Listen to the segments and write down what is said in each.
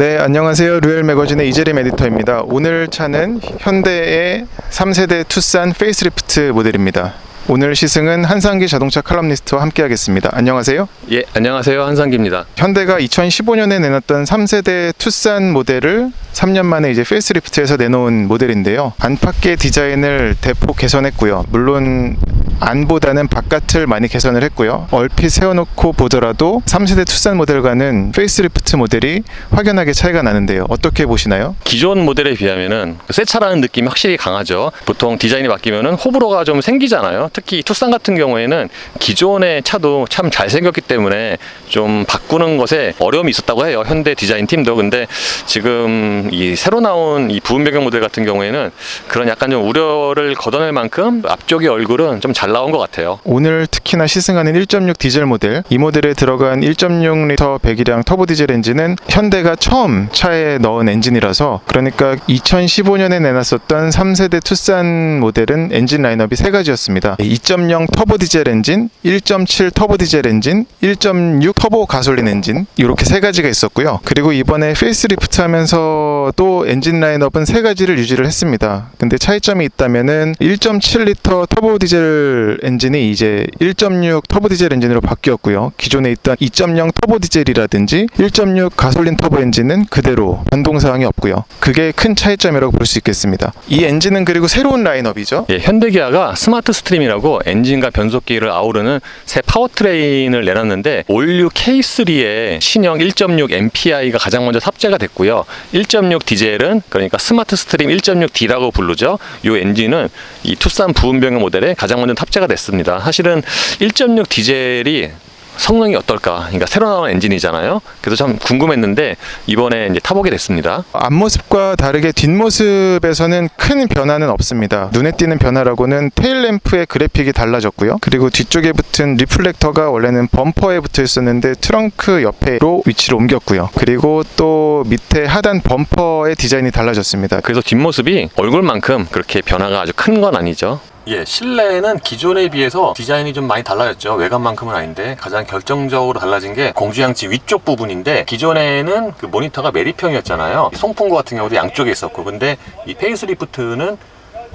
네, 안녕하세요. 루엘 매거진의 이재림 에디터입니다. 오늘 차는 현대의 3세대 투싼 페이스리프트 모델입니다. 오늘 시승은 한상기 자동차 칼럼니스트와 함께 하겠습니다. 안녕하세요. 예, 안녕하세요. 한상기입니다. 현대가 2015년에 내놨던 3세대 투싼 모델을 3년 만에 이제 페이스리프트에서 내놓은 모델인데요. 안팎의 디자인을 대폭 개선했고요. 물론 안보다는 바깥을 많이 개선을 했고요. 얼핏 세워놓고 보더라도 3세대 투싼 모델과는 페이스리프트 모델이 확연하게 차이가 나는데요. 어떻게 보시나요? 기존 모델에 비하면은 새 차라는 느낌이 확실히 강하죠. 보통 디자인이 바뀌면은 호불호가 좀 생기잖아요. 특히 투싼 같은 경우에는 기존의 차도 참 잘생겼기 때문에 좀 바꾸는 것에 어려움이 있었다고 해요. 현대 디자인 팀도. 근데 지금 이 새로 나온 이 부분 배경 모델 같은 경우에는 그런 약간 좀 우려를 걷어낼 만큼 앞쪽의 얼굴은 좀 잘 나온 것 같아요. 오늘 특히나 시승하는 1.6 디젤 모델, 이 모델에 들어간 1.6L 배기량 터보 디젤 엔진은 현대가 처음 차에 넣은 엔진이라서, 그러니까 2015년에 내놨었던 3세대 투싼 모델은 엔진 라인업이 세 가지였습니다. 2.0 터보 디젤 엔진, 1.7 터보 디젤 엔진, 1.6 터보 가솔린 엔진, 이렇게 세 가지가 있었고요. 그리고 이번에 페이스리프트 하면서 또 엔진 라인업은 세 가지를 유지를 했습니다. 근데 차이점이 있다면은 1.7L 터보 디젤 엔진이 이제 1.6 터보 디젤 엔진으로 바뀌었고요. 기존에 있던 2.0 터보 디젤이라든지 1.6 가솔린 터보 엔진은 그대로 변동사항이 없고요. 그게 큰 차이점이라고 볼 수 있겠습니다. 이 엔진은 그리고 새로운 라인업이죠. 예, 현대기아가 스마트 스트림이라고 엔진과 변속기를 아우르는 새 파워트레인을 내놨는데 올류 K3에 신형 1.6 MPI가 가장 먼저 탑재가 됐고요. 1.6 디젤은 그러니까 스마트 스트림 1.6D라고 부르죠. 이 엔진은 이 투싼 부분병의 모델에 가장 먼저 탑재가 됐습니다. 사실은 1.6 디젤이 성능이 어떨까? 그러니까 새로 나온 엔진이잖아요. 그래서 참 궁금했는데 이번에 이제 타보게 됐습니다. 앞모습과 다르게 뒷모습에서는 큰 변화는 없습니다. 눈에 띄는 변화라고는 테일램프의 그래픽이 달라졌고요. 그리고 뒤쪽에 붙은 리플렉터가 원래는 범퍼에 붙어 있었는데 트렁크 옆에로 위치를 옮겼고요. 그리고 또 밑에 하단 범퍼의 디자인이 달라졌습니다. 그래서 뒷모습이 얼굴만큼 그렇게 변화가 아주 큰 건 아니죠. 예, 실내는 기존에 비해서 디자인이 좀 많이 달라졌죠. 외관만큼은 아닌데 가장 결정적으로 달라진 게 공주양치 위쪽 부분인데, 기존에는 그 모니터가 매립형이었잖아요. 송풍구 같은 경우도 양쪽에 있었고, 근데 이 페이스리프트는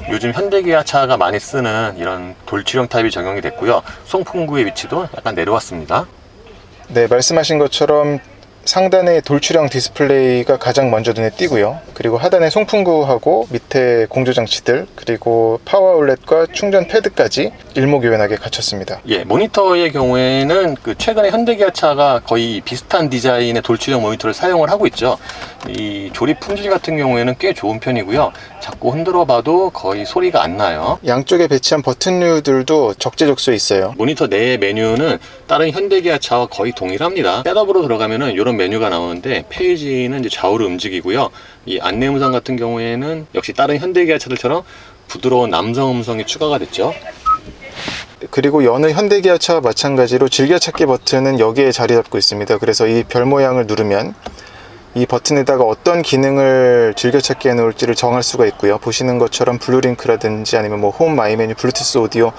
요즘 현대기아 차가 많이 쓰는 이런 돌출형 타입이 적용이 됐고요. 송풍구의 위치도 약간 내려왔습니다. 네, 말씀하신 것처럼 상단의 돌출형 디스플레이가 가장 먼저 눈에 띄고요. 그리고 하단에 송풍구하고 밑에 공조장치들, 그리고 파워 아울렛과 충전 패드까지 일목요연하게 갖췄습니다. 예, 모니터의 경우에는 그 최근에 현대기아 차가 거의 비슷한 디자인의 돌출형 모니터를 사용을 하고 있죠. 이 조립 품질 같은 경우에는 꽤 좋은 편이고요. 자꾸 흔들어 봐도 거의 소리가 안 나요. 양쪽에 배치한 버튼류들도 적재적소에 있어요. 모니터 내의 메뉴는 다른 현대기아 차와 거의 동일합니다. 셋업으로 들어가면은 이런 메뉴가 나오는데, 페이지는 이제 좌우로 움직이고요. 이 안내 음성 같은 경우에는 역시 다른 현대기아 차들처럼 부드러운 남성 음성이 추가가 됐죠. 그리고 여느 현대기아 차와 마찬가지로 즐겨찾기 버튼은 여기에 자리 잡고 있습니다. 그래서 이 별 모양을 누르면 이 버튼에다가 어떤 기능을 즐겨찾기에 놓을지를 정할 수가 있고요. 보시는 것처럼 블루링크라든지 아니면 뭐 홈, 마이 메뉴, 블루투스 오디오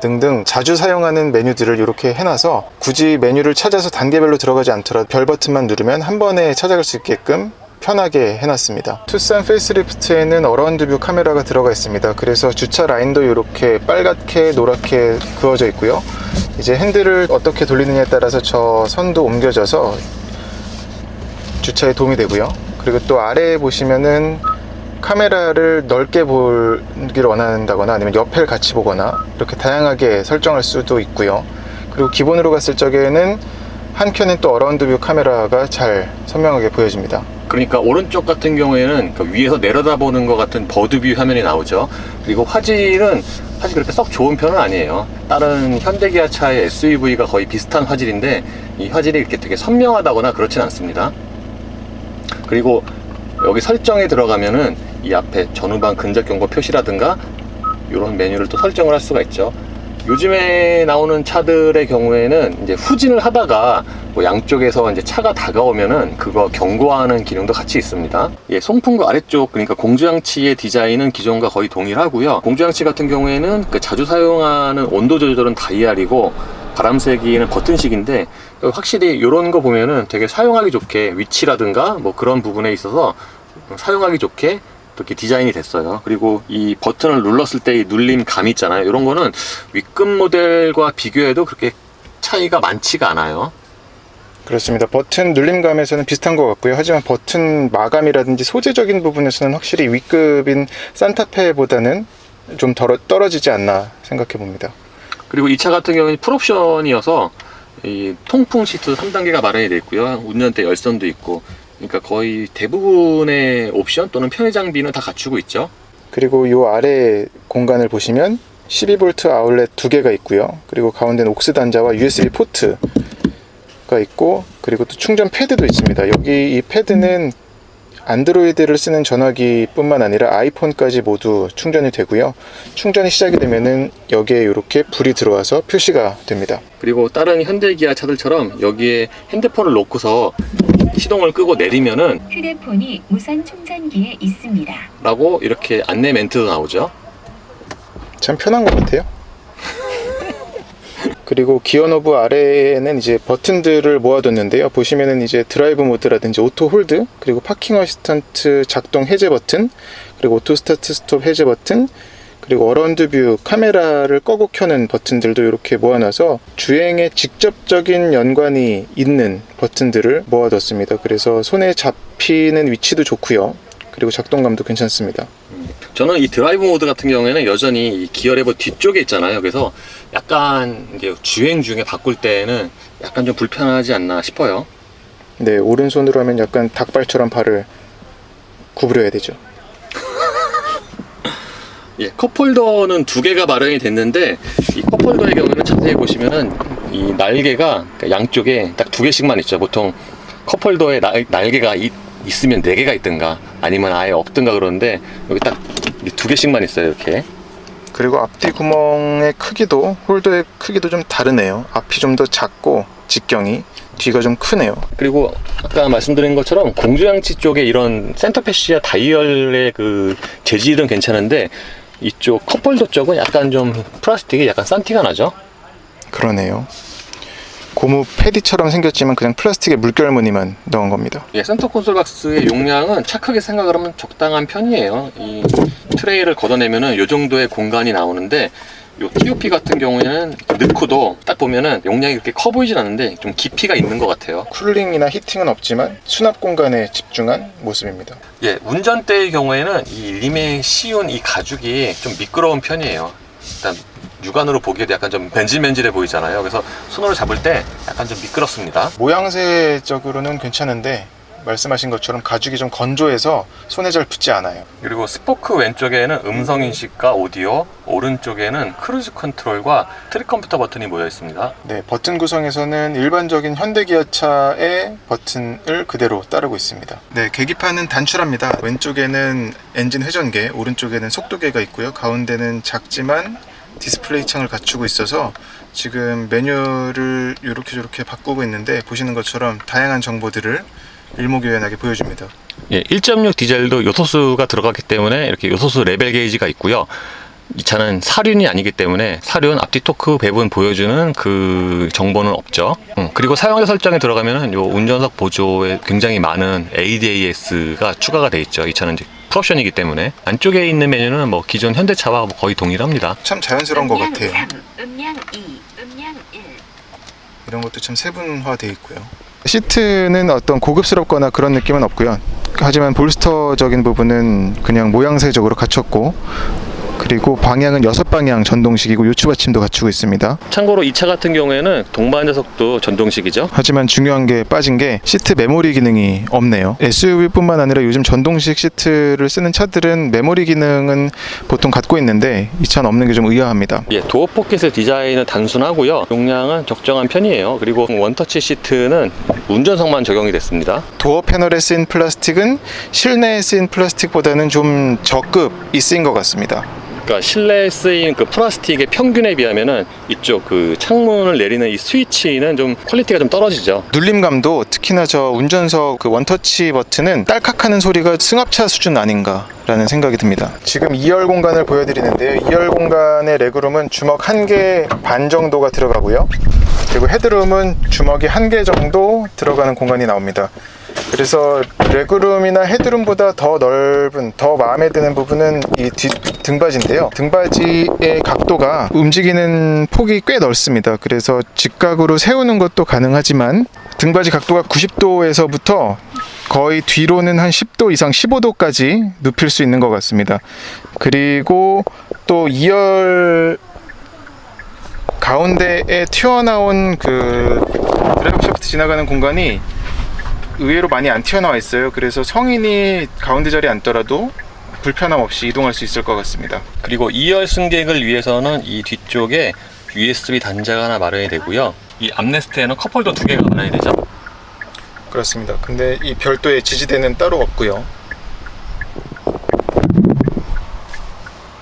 등등 자주 사용하는 메뉴들을 이렇게 해놔서 굳이 메뉴를 찾아서 단계별로 들어가지 않더라도 별 버튼만 누르면 한 번에 찾아갈 수 있게끔 편하게 해놨습니다. 투싼 페이스리프트에는 어라운드 뷰 카메라가 들어가 있습니다. 그래서 주차 라인도 이렇게 빨갛게 노랗게 그어져 있고요. 이제 핸들을 어떻게 돌리느냐에 따라서 저 선도 옮겨져서 주차에 도움이 되고요. 그리고 또 아래에 보시면은 카메라를 넓게 보기를 원한다거나 아니면 옆을 같이 보거나 이렇게 다양하게 설정할 수도 있고요. 그리고 기본으로 갔을 적에는 한 켠엔 또 어라운드 뷰 카메라가 잘 선명하게 보여집니다. 그러니까 오른쪽 같은 경우에는 그 위에서 내려다보는 것 같은 버드뷰 화면이 나오죠. 그리고 화질은 사실 그렇게 썩 좋은 편은 아니에요. 다른 현대기아 차의 SUV가 거의 비슷한 화질인데 이 화질이 이렇게 되게 선명하다거나 그렇진 않습니다. 그리고 여기 설정에 들어가면은 이 앞에 전후방 근접 경고 표시라든가 이런 메뉴를 또 설정을 할 수가 있죠. 요즘에 나오는 차들의 경우에는 이제 후진을 하다가 뭐 양쪽에서 이제 차가 다가오면은 그거 경고하는 기능도 같이 있습니다. 예, 송풍구 아래쪽, 그러니까 공조장치의 디자인은 기존과 거의 동일하고요. 공조장치 같은 경우에는 그 자주 사용하는 온도 조절은 다이얼이고 바람 세기는 버튼식인데 확실히 이런 거 보면은 되게 사용하기 좋게 위치라든가 뭐 그런 부분에 있어서 사용하기 좋게 이렇게 디자인이 됐어요. 그리고 이 버튼을 눌렀을 때 이 눌림 감 있잖아요. 이런 거는 윗급 모델과 비교해도 그렇게 차이가 많지가 않아요. 그렇습니다. 버튼 눌림감에서는 비슷한 것 같고요. 하지만 버튼 마감이라든지 소재적인 부분에서는 확실히 윗급인 산타페보다는 좀 떨어지지 않나 생각해 봅니다. 그리고 이 차 같은 경우는 풀옵션이어서 이 통풍 시트 3단계가 마련이 되어 있고요. 운전대 열선도 있고, 그러니까 거의 대부분의 옵션 또는 편의 장비는 다 갖추고 있죠. 그리고 이 아래 공간을 보시면 12V 아울렛 2개가 있고요. 그리고 가운데는 옥스 단자와 USB 포트가 있고, 그리고 또 충전 패드도 있습니다. 여기 이 패드는 안드로이드를 쓰는 전화기 뿐만 아니라 아이폰까지 모두 충전이 되고요. 충전이 시작이 되면은 여기에 이렇게 불이 들어와서 표시가 됩니다. 그리고 다른 현대 기아 차들처럼 여기에 핸드폰을 놓고서 시동을 끄고 내리면은 휴대폰이 무선 충전기에 있습니다. 라고 이렇게 안내 멘트도 나오죠. 참 편한 것 같아요. 그리고 기어 노브 아래에는 이제 버튼들을 모아뒀는데요. 보시면은 이제 드라이브 모드라든지 오토 홀드, 그리고 파킹 어시스턴트 작동 해제 버튼, 그리고 오토 스타트 스톱 해제 버튼, 그리고 어라운드 뷰 카메라를 끄고 켜는 버튼들도 이렇게 모아놔서 주행에 직접적인 연관이 있는 버튼들을 모아뒀습니다. 그래서 손에 잡히는 위치도 좋고요. 그리고 작동감도 괜찮습니다. 저는 이 드라이브 모드 같은 경우에는 여전히 이 기어 레버 뒤쪽에 있잖아요. 그래서 약간 이게 주행 중에 바꿀 때는 약간 좀 불편하지 않나 싶어요. 네, 오른손으로 하면 약간 닭발처럼 발을 구부려야 되죠. 예, 컵홀더는 2개가 마련이 됐는데 이 컵홀더의 경우에는 자세히 보시면은 이 날개가 양쪽에 딱 2개씩만 있죠. 보통 컵홀더에 날개가 있으면 4개가 있든가 아니면 아예 없든가 그러는데 여기 딱 2개씩만 있어요. 이렇게. 그리고 앞뒤 구멍의 크기도, 홀더의 크기도 좀 다르네요. 앞이 좀 더 작고 직경이, 뒤가 좀 크네요. 그리고 아까 말씀드린 것처럼 공조장치 쪽에 이런 센터 패시아 다이얼의 그 재질은 괜찮은데 이쪽 컵홀더 쪽은 약간 좀 플라스틱이 약간 싼 티가 나죠. 그러네요. 고무 패디처럼 생겼지만 그냥 플라스틱에 물결 무늬만 넣은 겁니다. 예, 센터 콘솔 박스의 용량은 착하게 생각을 하면 적당한 편이에요. 이 트레이를 걷어내면은 이 정도의 공간이 나오는데 이 TOP 같은 경우에는 넣고도 딱 보면은 용량이 그렇게 커 보이진 않는데 좀 깊이가 있는 것 같아요. 쿨링이나 히팅은 없지만 수납 공간에 집중한 모습입니다. 예, 운전대의 경우에는 이 림에 씌운 이 가죽이 좀 미끄러운 편이에요. 일단 육안으로 보기에도 약간 좀 맨질맨질해 보이잖아요. 그래서 손으로 잡을 때 약간 좀 미끄럽습니다. 모양새적으로는 괜찮은데 말씀하신 것처럼 가죽이 좀 건조해서 손에 잘 붙지 않아요. 그리고 스포크 왼쪽에는 음성 인식과 오디오, 오른쪽에는 크루즈 컨트롤과 트릭 컴퓨터 버튼이 모여 있습니다. 네, 버튼 구성에서는 일반적인 현대 기아차의 버튼을 그대로 따르고 있습니다. 네, 계기판은 단출합니다. 왼쪽에는 엔진 회전계, 오른쪽에는 속도계가 있고요. 가운데는 작지만 디스플레이 창을 갖추고 있어서 지금 메뉴를 이렇게 저렇게 바꾸고 있는데 보시는 것처럼 다양한 정보들을 일목요연하게 보여줍니다. 예, 1.6 디젤도 요소수가 들어갔기 때문에 이렇게 요소수 레벨 게이지가 있고요. 이 차는 사륜이 아니기 때문에 사륜 앞뒤 토크 배분 보여주는 그 정보는 없죠. 그리고 사용자 설정에 들어가면은 요 운전석 보조에 굉장히 많은 ADAS가 추가가 돼 있죠. 이 차는 이제 풀옵션이기 때문에 안쪽에 있는 메뉴는 뭐 기존 현대차와 거의 동일합니다. 참 자연스러운 것 같아요. 3, 음량 2, 음량 1. 이런 것도 참 세분화되어 있고요. 시트는 어떤 고급스럽거나 그런 느낌은 없고요. 하지만 볼스터적인 부분은 그냥 모양새적으로 갖췄고, 그리고 방향은 6방향 전동식이고 요추 받침도 갖추고 있습니다. 참고로 이 차 같은 경우에는 동반 좌석도 전동식이죠. 하지만 중요한 게 빠진 게 시트 메모리 기능이 없네요. SUV뿐만 아니라 요즘 전동식 시트를 쓰는 차들은 메모리 기능은 보통 갖고 있는데 이 차는 없는 게 좀 의아합니다. 예, 도어 포켓의 디자인은 단순하고요. 용량은 적정한 편이에요. 그리고 원터치 시트는 운전석만 적용이 됐습니다. 도어 패널에 쓰인 플라스틱은 실내에 쓰인 플라스틱보다는 좀 저급이 쓰인 것 같습니다. 그러니까 실내에 쓰인 그 플라스틱의 평균에 비하면은 이쪽 그 창문을 내리는 이 스위치는 좀 퀄리티가 좀 떨어지죠. 눌림감도 특히나 저 운전석 그 원터치 버튼은 딸깍하는 소리가 승합차 수준 아닌가 라는 생각이 듭니다. 지금 2열 공간을 보여드리는데요. 2열 공간의 레그룸은 주먹 1개 반 정도가 들어가고요. 그리고 헤드룸은 주먹이 1개 정도 들어가는 공간이 나옵니다. 그래서 레그룸이나 헤드룸보다 더 넓은, 더 마음에 드는 부분은 이 뒷 등받이인데요. 등받이의 각도가 움직이는 폭이 꽤 넓습니다. 그래서 직각으로 세우는 것도 가능하지만 등받이 각도가 90도에서부터 거의 뒤로는 한 10도 이상 15도까지 눕힐 수 있는 것 같습니다. 그리고 또 2열 가운데에 튀어나온 그 드라이브 샤프트 지나가는 공간이 의외로 많이 안 튀어나와 있어요. 그래서 성인이 가운데 자리에 앉더라도 불편함 없이 이동할 수 있을 것 같습니다. 그리고 2열 승객을 위해서는 이 뒤쪽에 USB 단자가 하나 마련이 되고요. 이 암레스트에는 컵홀더 2개가 마련이 되죠. 그렇습니다. 근데 이 별도의 지지대는 따로 없고요.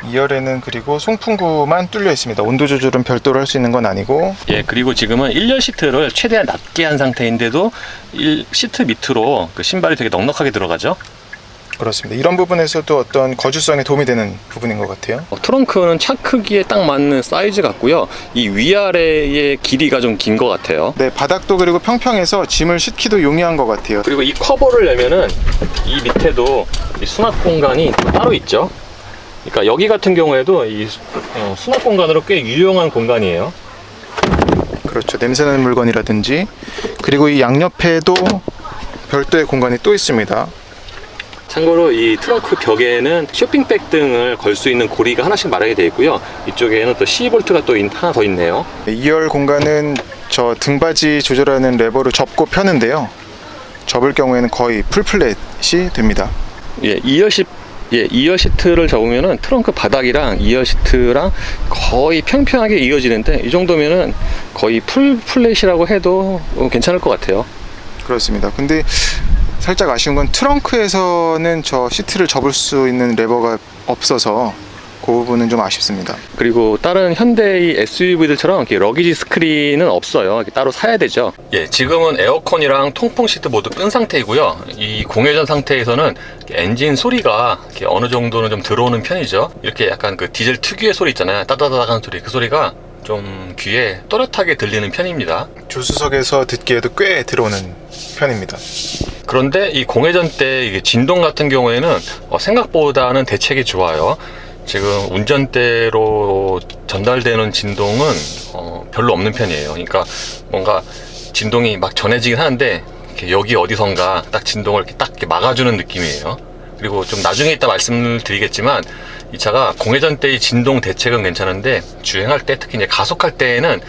2열에는 그리고 송풍구만 뚫려 있습니다. 온도 조절은 별도로 할 수 있는 건 아니고. 예, 그리고 지금은 1열 시트를 최대한 낮게 한 상태인데도 시트 밑으로 그 신발이 되게 넉넉하게 들어가죠. 그렇습니다. 이런 부분에서도 어떤 거주성에 도움이 되는 부분인 것 같아요. 트렁크는 차 크기에 딱 맞는 사이즈 같고요. 이 위아래의 길이가 좀 긴 것 같아요. 네, 바닥도 그리고 평평해서 짐을 싣기도 용이한 것 같아요. 그리고 이 커버를 내면은 이 밑에도 이 수납 공간이 따로 있죠. 그러니까 여기 같은 경우에도 이 수납 공간으로 꽤 유용한 공간이에요. 그렇죠. 냄새나는 물건이라든지. 그리고 이 양옆에도 별도의 공간이 또 있습니다. 참고로 이 트렁크 벽에는 쇼핑백 등을 걸 수 있는 고리가 하나씩 마련이 되어 있고요. 이쪽에는 또 C-볼트가 또 하나 더 있네요. 2열 공간은 저 등받이 조절하는 레버로 접고 펴는데요. 접을 경우에는 거의 풀플랫이 됩니다. 예, 2열 시트를 접으면은 트렁크 바닥이랑 2열 시트랑 거의 평평하게 이어지는데 이 정도면은 거의 풀플랫이라고 해도 괜찮을 것 같아요. 그렇습니다. 근데 살짝 아쉬운 건 트렁크에서는 저 시트를 접을 수 있는 레버가 없어서 그 부분은 좀 아쉽습니다. 그리고 다른 현대의 SUV들처럼 이렇게 러기지 스크린은 없어요. 이렇게 따로 사야 되죠. 예, 지금은 에어컨이랑 통풍 시트 모두 끈 상태이고요. 이 공회전 상태에서는 엔진 소리가 이렇게 어느 정도는 좀 들어오는 편이죠. 이렇게 약간 그 디젤 특유의 소리 있잖아요. 따다다닥한 소리. 그 소리가 좀 귀에 또렷하게 들리는 편입니다. 조수석에서 듣기에도 꽤 들어오는 편입니다. 그런데 이 공회전 때 이게 진동 같은 경우에는 생각보다는 대책이 좋아요. 지금 운전대로 전달되는 진동은 별로 없는 편이에요. 그러니까 뭔가 진동이 막 전해지긴 하는데 이렇게 여기 어디선가 딱 진동을 이렇게 딱 이렇게 막아주는 느낌이에요. 그리고 좀 나중에 이따 말씀을 드리겠지만 이 차가 공회전 때의 진동 대책은 괜찮은데 주행할 때 특히 이제 가속할 때에는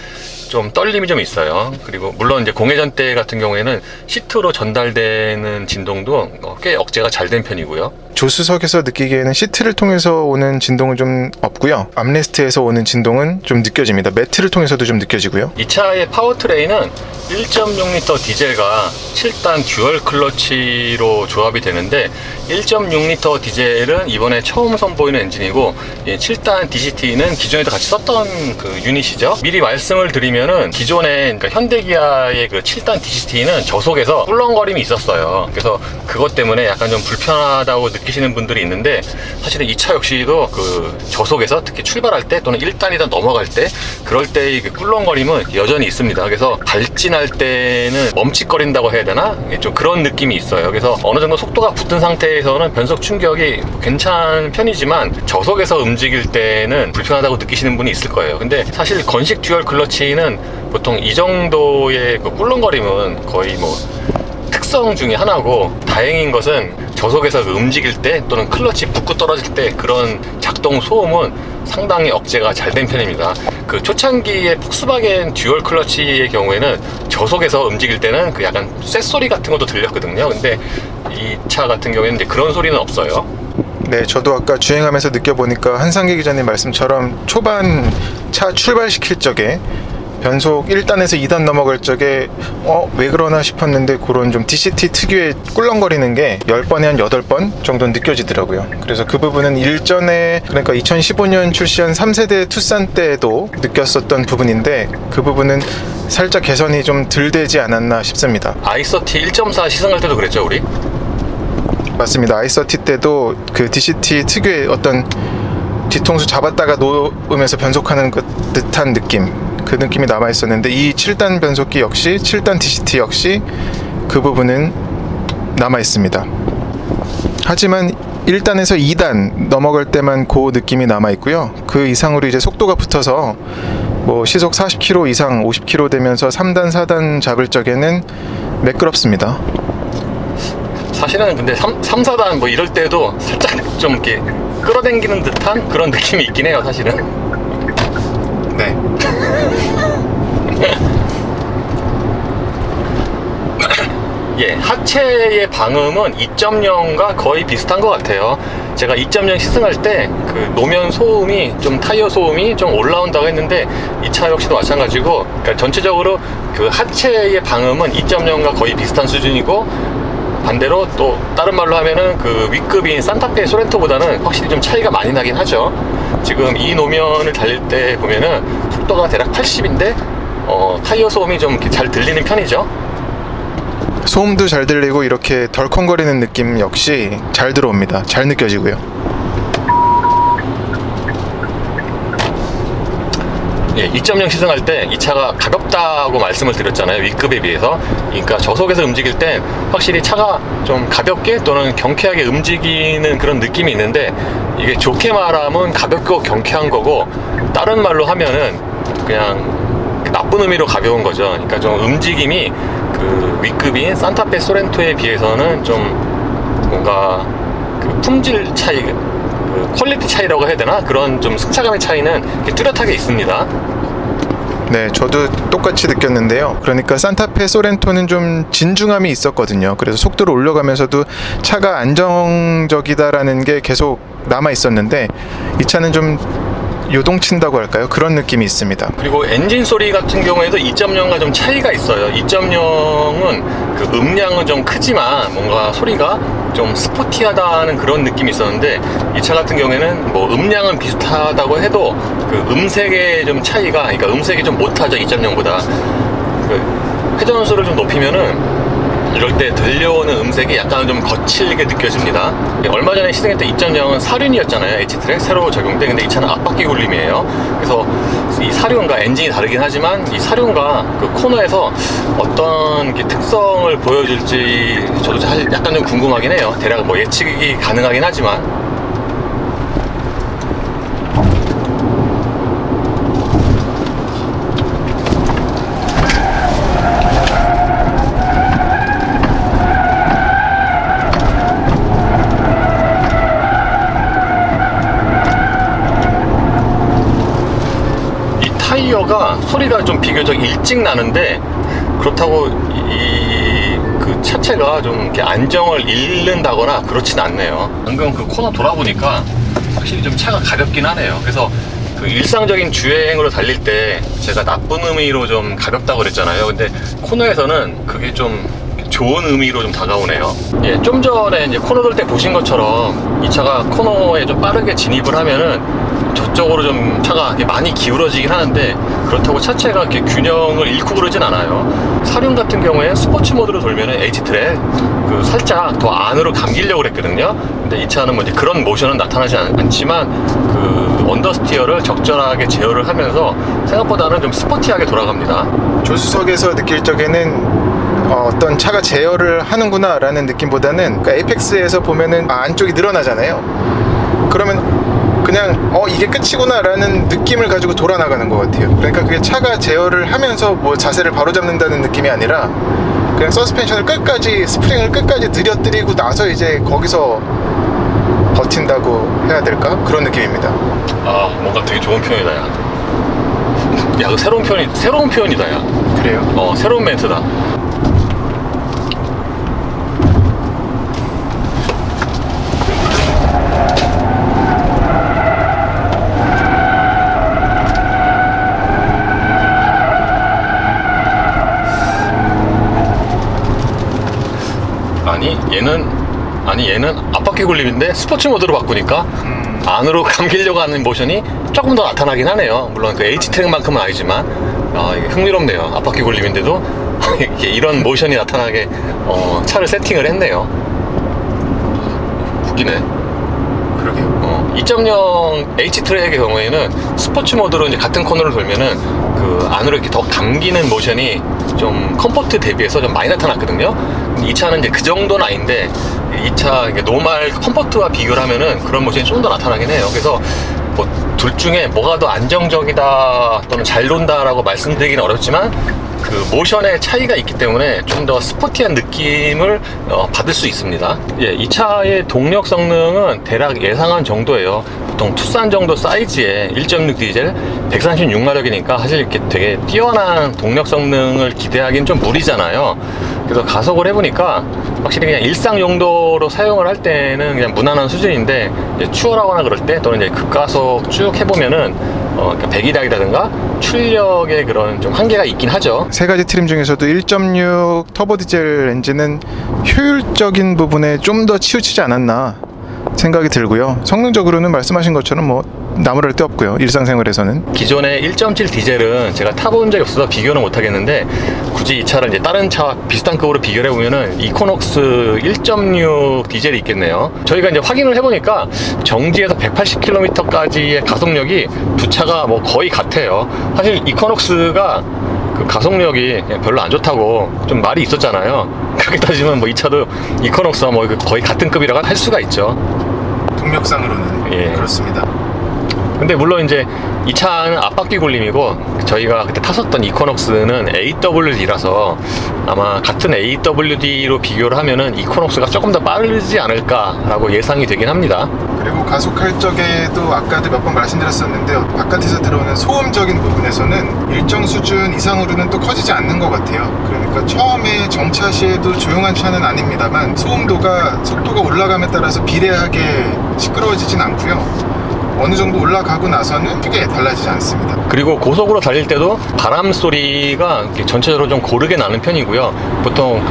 좀 떨림이 좀 있어요. 그리고 물론 이제 공회전 때 같은 경우에는 시트로 전달되는 진동도 꽤 억제가 잘 된 편이고요. 조수석에서 느끼기에는 시트를 통해서 오는 진동은 좀 없고요. 암레스트에서 오는 진동은 좀 느껴집니다. 매트를 통해서도 좀 느껴지고요. 이 차의 파워트레인은 1.6L 디젤과 7단 듀얼 클러치로 조합이 되는데 1.6L 디젤은 이번에 처음 선보이는 엔진이고 7단 DCT는 기존에도 같이 썼던 그 유닛이죠. 미리 말씀을 드리면은 기존에 그러니까 현대기아의 그 7단 DCT는 저속에서 꿀렁거림이 있었어요. 그래서 그것 때문에 약간 좀 불편하다고 느끼시는 분들이 있는데 사실은 이 차 역시도 그 저속에서 특히 출발할 때 또는 1단이다 넘어갈 때 그럴 때의 그 꿀렁거림은 여전히 있습니다. 그래서 발진할 때는 멈칫거린다고 해야 되나? 좀 그런 느낌이 있어요. 그래서 어느 정도 속도가 붙은 상태에서는 변속 충격이 괜찮은 편이지만 저속에서 움직일 때는 불편하다고 느끼시는 분이 있을 거예요. 근데 사실 건식 듀얼 클러치는 보통 이 정도의 그 꿀렁거림은 거의 뭐 특성 중에 하나고 다행인 것은 저속에서 움직일 때 또는 클러치 붙고 떨어질 때 그런 작동 소음은 상당히 억제가 잘 된 편입니다. 그 초창기의 폭스바겐 듀얼 클러치의 경우에는 저속에서 움직일 때는 그 약간 쇳소리 같은 것도 들렸거든요. 근데 이 차 같은 경우에는 이제 그런 소리는 없어요. 네, 저도 아까 주행하면서 느껴보니까 한상기 기자님 말씀처럼 초반 차 출발시킬 적에 변속 1단에서 2단 넘어갈 적에 왜 그러나 싶었는데 그런 좀 DCT 특유의 꿀렁거리는 게 10번에 한 8번 정도는 느껴지더라고요. 그래서 그 부분은 일전에 그러니까 2015년 출시한 3세대 투싼 때도 느꼈었던 부분인데 그 부분은 살짝 개선이 좀 덜 되지 않았나 싶습니다. i30 1.4 시승할 때도 그랬죠, 우리? 맞습니다. i30 때도 그 DCT 특유의 어떤 뒤통수 잡았다가 놓으면서 변속하는 듯한 느낌, 그 느낌이 남아 있었는데, 이 7단 변속기 역시 7단 DCT 역시 그 부분은 남아 있습니다. 하지만 1단에서 2단 넘어갈 때만 그 느낌이 남아 있고요. 그 이상으로 이제 속도가 붙어서 뭐 시속 40km 이상 50km 되면서 3단 4단 잡을 적에는 매끄럽습니다. 사실은 근데 3, 4단 뭐 이럴 때도 살짝 좀 이렇게 끌어당기는 듯한 그런 느낌이 있긴 해요, 사실은. 네. 예, 하체의 방음은 2.0과 거의 비슷한 것 같아요. 제가 2.0 시승할 때 그 노면 소음이 좀 타이어 소음이 좀 올라온다고 했는데 이 차 역시도 마찬가지고, 그러니까 전체적으로 그 하체의 방음은 2.0과 거의 비슷한 수준이고, 반대로 또 다른 말로 하면은 그 윗급인 산타페 소렌토보다는 확실히 좀 차이가 많이 나긴 하죠. 지금 이 노면을 달릴 때 보면은 속도가 대략 80인데 타이어 소음이 좀 이렇게 잘 들리는 편이죠. 소음도 잘 들리고 이렇게 덜컹거리는 느낌 역시 잘 들어옵니다. 잘 느껴지고요. 예, 2.0 시승할 때 이 차가 가볍다고 말씀을 드렸잖아요, 윗급에 비해서. 그러니까 저속에서 움직일 땐 확실히 차가 좀 가볍게 또는 경쾌하게 움직이는 그런 느낌이 있는데, 이게 좋게 말하면 가볍고 경쾌한 거고, 다른 말로 하면은 그냥 나쁜 의미로 가벼운 거죠. 그러니까 좀 움직임이 그 윗급인 산타페 소렌토에 비해서는 좀 뭔가 그 품질 차이, 그 퀄리티 차이라고 해야 되나? 그런 좀 승차감의 차이는 이렇게 뚜렷하게 있습니다. 네, 저도 똑같이 느꼈는데요. 그러니까 산타페 소렌토는 좀 진중함이 있었거든요. 그래서 속도를 올려가면서도 차가 안정적이다라는 게 계속 남아 있었는데, 이 차는 좀 요동친다고 할까요? 그런 느낌이 있습니다. 그리고 엔진 소리 같은 경우에도 2.0과 좀 차이가 있어요. 2.0은 그 음량은 좀 크지만 뭔가 소리가 좀 스포티하다는 그런 느낌이 있었는데, 이 차 같은 경우에는 뭐 음량은 비슷하다고 해도 그 음색의 좀 차이가, 그러니까 음색이 좀 못하죠, 2.0보다. 그 회전수를 좀 높이면은 이럴 때 들려오는 음색이 약간 좀 거칠게 느껴집니다. 얼마 전에 시승했던 2.0은 사륜이었잖아요, H트랙 새로 적용돼. 근데 이 차는 앞바퀴 굴림이에요. 그래서 이 사륜과 엔진이 다르긴 하지만 이 사륜과 그 코너에서 어떤 이렇게 특성을 보여줄지 저도 사실 약간 좀 궁금하긴 해요. 대략 뭐 예측이 가능하긴 하지만. 타이어가 소리가 좀 비교적 일찍 나는데, 그렇다고 그 차체가 좀 이렇게 안정을 잃는다거나 그렇진 않네요. 방금 그 코너 돌아보니까 확실히 좀 차가 가볍긴 하네요. 그래서 그 일상적인 주행으로 달릴 때 제가 나쁜 의미로 좀 가볍다고 그랬잖아요. 근데 코너에서는 그게 좀 좋은 의미로 좀 다가오네요. 예, 좀 전에 이제 코너 돌 때 보신 것처럼 이 차가 코너에 좀 빠르게 진입을 하면은 저쪽으로 좀 차가 이렇게 많이 기울어지긴 하는데, 그렇다고 차체가 이렇게 균형을 잃고 그러진 않아요. 사륜 같은 경우에 스포츠 모드로 돌면은 H트랙 그 살짝 더 안으로 감기려고 그랬거든요. 근데 이 차는 뭐 이제 그런 모션은 나타나지 않지만 그 언더스티어를 적절하게 제어를 하면서 생각보다는 좀 스포티하게 돌아갑니다. 조수석에서 느낄 적에는 어떤 차가 제어를 하는구나 라는 느낌보다는, 그러니까 에이펙스에서 보면은 안쪽이 늘어나잖아요. 그러면 그냥 이게 끝이구나 라는 느낌을 가지고 돌아나가는 것 같아요. 그러니까 그게 차가 제어를 하면서 뭐 자세를 바로잡는다는 느낌이 아니라, 그냥 서스펜션을 끝까지, 스프링을 끝까지 느려뜨리고 나서 이제 거기서 버틴다고 해야 될까? 그런 느낌입니다. 아, 뭔가 되게 좋은 표현이다, 야. 야, 그 새로운 표현이다, 야. 그래요? 새로운 멘트다. 얘는 앞바퀴 굴림인데 스포츠 모드로 바꾸니까 안으로 감기려고 하는 모션이 조금 더 나타나긴 하네요. 물론 그 H트랙만큼은 아니지만 이게 흥미롭네요. 앞바퀴 굴림인데도 이런 모션이 나타나게 차를 세팅을 했네요. 웃기네. 그러게요. 2.0 H트랙의 경우에는 스포츠 모드로 이제 같은 코너를 돌면은 그 그 안으로 이렇게 더 감기는 모션이 좀 컴포트 대비해서 좀 많이 나타났거든요. 근데 이 차는 이제 그 정도는 아닌데 이 차 노멀 컴포트와 비교를 하면은 그런 모션이 좀 더 나타나긴 해요. 그래서 뭐 둘 중에 뭐가 더 안정적이다 또는 잘 돈다라고 말씀드리기는 어렵지만 그 모션의 차이가 있기 때문에 좀 더 스포티한 느낌을 받을 수 있습니다. 예, 이 차의 동력 성능은 대략 예상한 정도예요. 보통 투싼 정도 사이즈의 1.6 디젤 136마력이니까 사실 이렇게 되게 뛰어난 동력 성능을 기대하기는 좀 무리잖아요. 그래서 가속을 해보니까 확실히 그냥 일상 용도로 사용을 할 때는 그냥 무난한 수준인데 이제 추월하거나 그럴 때 또는 이제 급가속 쭉 해보면은 그러니까 배기량이라든가 출력의 그런 좀 한계가 있긴 하죠. 세 가지 트림 중에서도 1.6 터보 디젤 엔진은 효율적인 부분에 좀 더 치우치지 않았나 생각이 들고요. 성능적으로는 말씀하신 것처럼 뭐 나무랄 데 없고요. 일상생활에서는. 기존의 1.7 디젤은 제가 타본 적이 없어서 비교는 못 하겠는데 굳이 이 차를 이제 다른 차와 비슷한 급으로 비교를 해보면은 이코녹스 1.6 디젤이 있겠네요. 저희가 이제 확인을 해보니까 정지에서 180km까지의 가속력이 두 차가 뭐 거의 같아요. 사실 이코녹스가 그 가속력이 별로 안 좋다고 좀 말이 있었잖아요. 그렇게 따지면 뭐 이 차도 이코녹스와 뭐 거의 같은 급이라고 할 수가 있죠. 동력상으로는 예. 그렇습니다. 근데 물론 이제 이 차는 앞바퀴 굴림이고 저희가 그때 탔었던 이코녹스는 AWD라서 아마 같은 AWD로 비교를 하면은 이코녹스가 조금 더 빠르지 않을까라고 예상이 되긴 합니다. 그리고 가속할 적에도 아까도 몇 번 말씀드렸었는데 바깥에서 들어오는 소음적인 부분에서는 일정 수준 이상으로는 또 커지지 않는 것 같아요. 그러니까 처음에 정차 시에도 조용한 차는 아닙니다만 소음도가 속도가 올라감에 따라서 비례하게 시끄러워지진 않고요. 어느 정도 올라가고 나서는 크게 달라지지 않습니다. 그리고 고속으로 달릴 때도 바람 소리가 이렇게 전체적으로 좀 고르게 나는 편이고요. 보통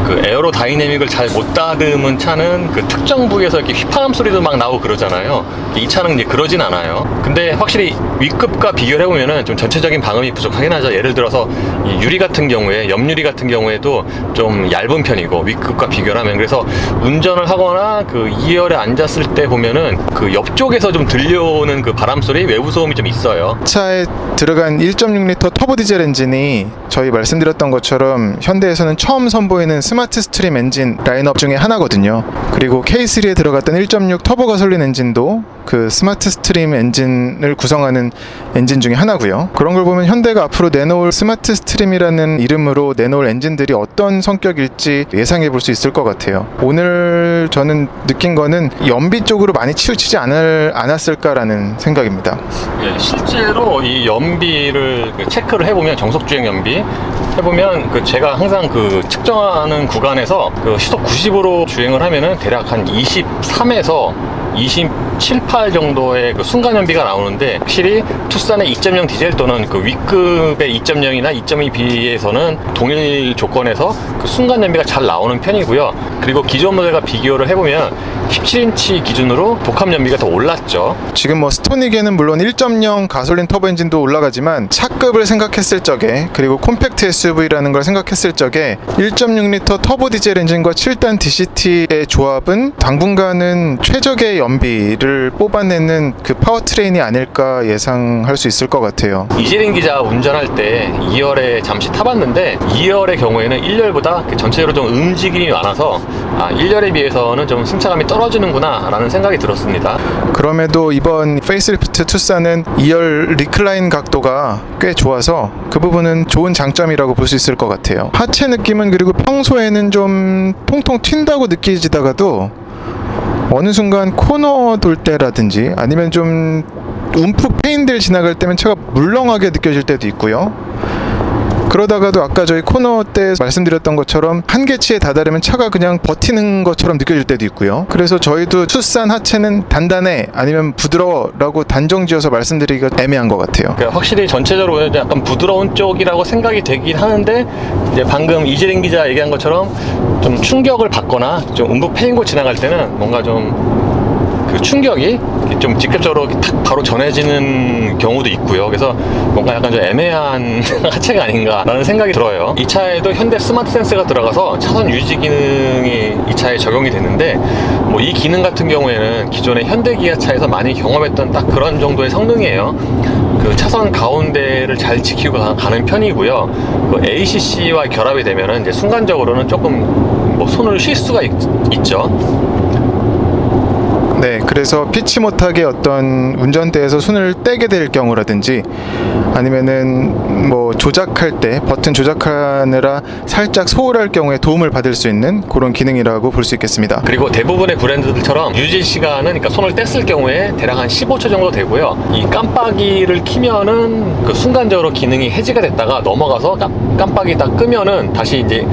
그 에어로 다이내믹을 잘 못 다듬은 차는 그 특정 부위에서 이렇게 휘파람 소리도 막 나오고 그러잖아요. 이 차는 이제 그러진 않아요. 근데 확실히 윗급과 비교를 해보면은 좀 전체적인 방음이 부족하긴 하죠. 예를 들어서 이 유리 같은 경우에, 옆유리 같은 경우에도 좀 얇은 편이고 윗급과 비교를 하면, 그래서 운전을 하거나 그 2열에 앉았을 때 보면은 그 옆쪽에서 좀 들려오는 그 바람 소리, 외부 소음이 좀 있어요. 차에 들어간 1.6L 터보 디젤 엔진이 저희 말씀드렸던 것처럼 현대에서는 처음 선보이는 스마트 스트림 엔진 라인업 중에 하나거든요. 그리고 K3에 들어갔던 1.6 터보 가솔린 엔진도 그 스마트 스트림 엔진을 구성하는 엔진 중에 하나고요. 그런 걸 보면 현대가 앞으로 내놓을 스마트 스트림이라는 이름으로 내놓을 엔진들이 어떤 성격일지 예상해 볼 수 있을 것 같아요. 오늘 저는 느낀 거는 연비 쪽으로 많이 치우치지 않았을까라는 생각입니다. 예, 실제로 이 연비를 체크를 해보면, 정속주행 연비 해보면 그 제가 항상 그 측정하는 구간에서 그 시속 90으로 주행을 하면은 대략 한 23에서 27, 8 정도의 그 순간 연비가 나오는데, 확실히 투싼의 2.0 디젤 또는 그 윗급의 2.0이나 2.2 비해서는 동일 조건에서 그 순간 연비가 잘 나오는 편이고요. 그리고 기존 모델과 비교를 해보면 17인치 기준으로 독합 연비가 더 올랐죠. 지금 뭐 스토닉에는 물론 1.0 가솔린 터보 엔진도 올라가지만 차급을 생각했을 적에, 그리고 콤팩트 SUV라는 걸 생각했을 적에 1.6L 터보 디젤 엔진과 7단 DCT의 조합은 당분간은 최적의 연비를 뽑아내는 그 파워트레인이 아닐까 예상할 수 있을 것 같아요. 이재린 기자 운전할 때 2열에 잠시 타봤는데 2열의 경우에는 1열보다 전체적으로 좀 움직임이 많아서 1열에 비해서는 좀 승차감이 떨어지는구나 라는 생각이 들었습니다. 그럼에도 이번 페이스리프트 투싼은 2열 리클라인 각도가 꽤 좋아서 그 부분은 좋은 장점이라고 볼 수 있을 것 같아요. 하체 느낌은, 그리고 평소에는 좀 통통 튄다고 느껴지다가도 어느 순간 코너 돌 때라든지 아니면 좀 움푹 페인들 지나갈 때면 차가 물렁하게 느껴질 때도 있고요. 그러다가도 아까 저희 코너 때 말씀드렸던 것처럼 한계치에 다다르면 차가 그냥 버티는 것처럼 느껴질 때도 있고요. 그래서 저희도 투싼 하체는 단단해 아니면 부드러워 라고 단정 지어서 말씀드리기가 애매한 것 같아요. 그러니까 확실히 전체적으로 약간 부드러운 쪽이라고 생각이 되긴 하는데, 이제 방금 이재린 기자 얘기한 것처럼 좀 충격을 받거나 좀 움푹 패인 곳 지나갈 때는 뭔가 좀 그 충격이 좀 직접적으로 탁 바로 전해지는 경우도 있고요. 그래서 뭔가 약간 좀 애매한 하체가 아닌가라는 생각이 들어요. 이 차에도 현대 스마트 센스가 들어가서 차선 유지 기능이 이 차에 적용이 됐는데 뭐 이 기능 같은 경우에는 기존의 현대 기아차에서 많이 경험했던 딱 그런 정도의 성능이에요. 그 차선 가운데를 잘 지키고 가는 편이고요. 그 ACC와 결합이 되면은 이제 순간적으로는 조금 뭐 손을 쉴 수가 있죠. 네, 그래서 피치 못하게 어떤 운전대에서 손을 떼게 될 경우라든지 아니면은 뭐 조작할 때 버튼 조작하느라 살짝 소홀할 경우에 도움을 받을 수 있는 그런 기능이라고 볼 수 있겠습니다. 그리고 대부분의 브랜드들처럼 유지 시간은 그러니까 손을 뗐을 경우에 대략 한 15초 정도 되고요. 이 깜빡이를 키면은 그 순간적으로 기능이 해지가 됐다가 넘어가서 깜빡이 딱 끄면은 다시 이제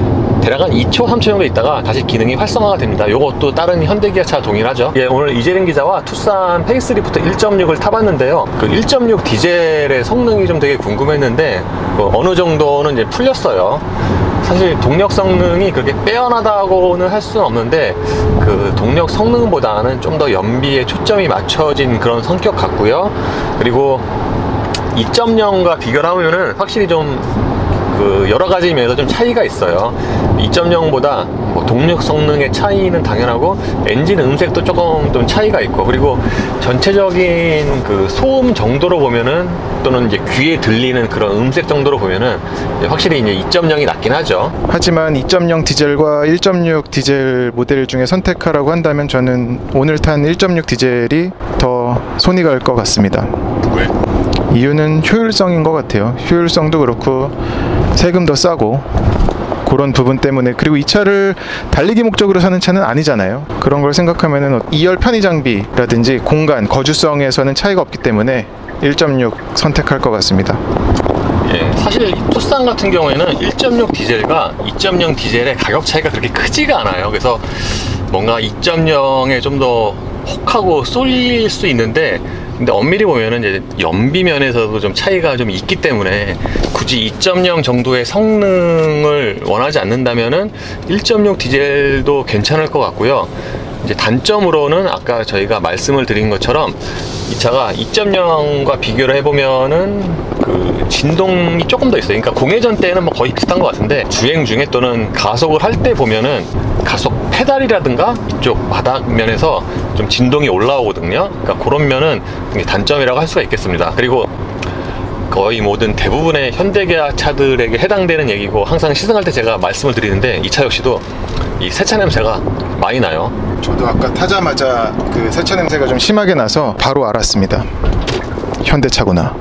대략 한 2초, 3초 정도 있다가 다시 기능이 활성화가 됩니다. 이것도 다른 현대기아차 동일하죠. 예, 오늘 이재린 기자와 투싼 페이스리프트 1.6을 타봤는데요. 그 1.6 디젤의 성능이 좀 되게 궁금했는데 어느 정도는 이제 풀렸어요. 사실 동력 성능이 그렇게 빼어나다고는 할 수는 없는데 그 동력 성능보다는 좀 더 연비에 초점이 맞춰진 그런 성격 같고요. 그리고 2.0과 비교를 하면은 확실히 좀 그 여러 가지 면에서 좀 차이가 있어요. 2.0보다 뭐 동력 성능의 차이는 당연하고 엔진 음색도 조금 좀 차이가 있고 그리고 전체적인 그 소음 정도로 보면은 또는 이제 귀에 들리는 그런 음색 정도로 보면은 확실히 이제 2.0이 낫긴 하죠. 하지만 2.0 디젤과 1.6 디젤 모델 중에 선택하라고 한다면 저는 오늘 탄 1.6 디젤이 더 손이 갈 것 같습니다. 왜? 이유는 효율성인 것 같아요. 효율성도 그렇고 세금 더 싸고 그런 부분 때문에 그리고 이 차를 달리기 목적으로 사는 차는 아니잖아요. 그런 걸 생각하면은 2열 편의 장비라든지 공간, 거주성에서는 차이가 없기 때문에 1.6 선택할 것 같습니다. 예, 사실 투싼 같은 경우에는 1.6 디젤과 2.0 디젤의 가격 차이가 그렇게 크지가 않아요. 그래서 뭔가 2.0에 좀 더 혹하고 쏠릴 수 있는데 근데 엄밀히 보면은 이제 연비 면에서도 좀 차이가 좀 있기 때문에 굳이 2.0 정도의 성능을 원하지 않는다면은 1.6 디젤도 괜찮을 것 같고요. 이제 단점으로는 아까 저희가 말씀을 드린 것처럼 이 차가 2.0과 비교를 해보면은 그 진동이 조금 더 있어요. 그러니까 공회전 때는 뭐 거의 비슷한 것 같은데 주행 중에 또는 가속을 할 때 보면은 가속 페달이라든가 이쪽 바닥면에서 좀 진동이 올라오거든요. 그러니까 그런 면은 단점이라고 할 수가 있겠습니다. 그리고 거의 모든 대부분의 현대기아 차들에게 해당되는 얘기고 항상 시승할 때 제가 말씀을 드리는데 이 차 역시도 이 세차 냄새가 많이 나요. 저도 아까 타자마자 그 세차 냄새가 좀 심하게 나서 바로 알았습니다. 현대차구나.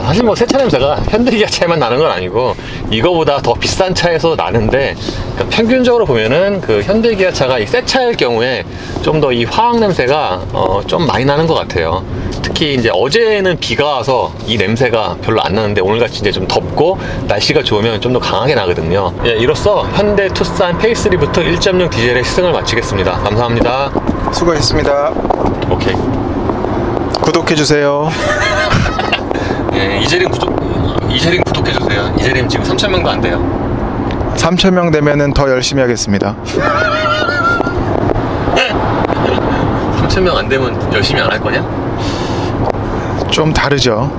사실 뭐 세차 냄새가 현대기아 차에만 나는 건 아니고 이거보다 더 비싼 차에서 나는데 그러니까 평균적으로 보면은 그 현대기아 차가 이 새 차일 경우에 좀 더 이 화학 냄새가 좀 많이 나는 것 같아요. 특히 이제 어제는 비가 와서 이 냄새가 별로 안 나는데 오늘같이 이제 좀 덥고 날씨가 좋으면 좀 더 강하게 나거든요. 예, 이로써 현대 투싼 페이스리프트 1.6 디젤의 시승을 마치겠습니다. 감사합니다. 수고했습니다. 오케이. 구독해주세요. 예, 이재림 구독해주세요. 이재림 지금 3,000명도 안 돼요. 3,000명 되면은 더 열심히 하겠습니다. 3,000명 안 되면 열심히 안 할 거냐? 좀 다르죠.